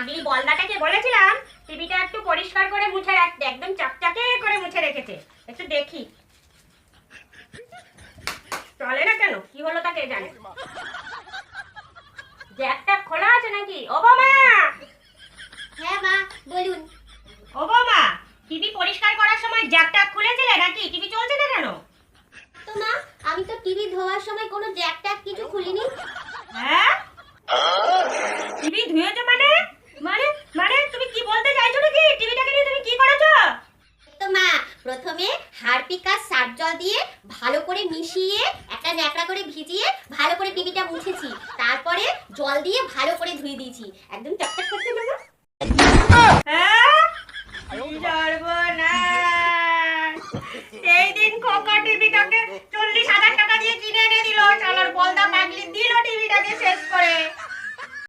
পাগলি বলদাটাকে বলেছিলাম টিভিটা একটু পরিষ্কার করে মুছে রাখতে, একদম চকচকে করে মুছে রেখেছে। একটু দেখি চলে না কেন, কি হলো তাকে জানে। জ্যাকটা খোলা আছে নাকি? ও বাবা! হ্যাঁ মা বলুন। ও বাবা, টিভি পরিষ্কার করার সময় জ্যাকটা খুলেছিলে নাকি? টিভি চলছে না কেন? তো মা আমি তো টিভি ধোয়ার সময় কোনো জ্যাক ট্যাক কিছু খুলিনি। হ্যাঁ, টিভি ধুয়েছো মানে? মানে মানে তুমি কি বলতে চাইছো নাকি? টিভিটাকে নিয়ে তুমি কি করেছো? তো মা প্রথমে হারপিক আর সার্ফ জল দিয়ে ভালো করে মিশিয়ে একটা ন্যাকড়া করে ভিজিয়ে ভালো করে টিভিটা মুছেছি, তারপরে জল দিয়ে ভালো করে ধুয়ে দিয়েছি, একদম চকচক করছে না মা? হ্যাঁ, কি সর্বনাশ! সেই দিন খোকা টিভিটাকে 40,000 টাকা দিয়ে কিনে এনে দিল, শালার বলদা পাগলি দিল টিভিটাকে শেষ করে।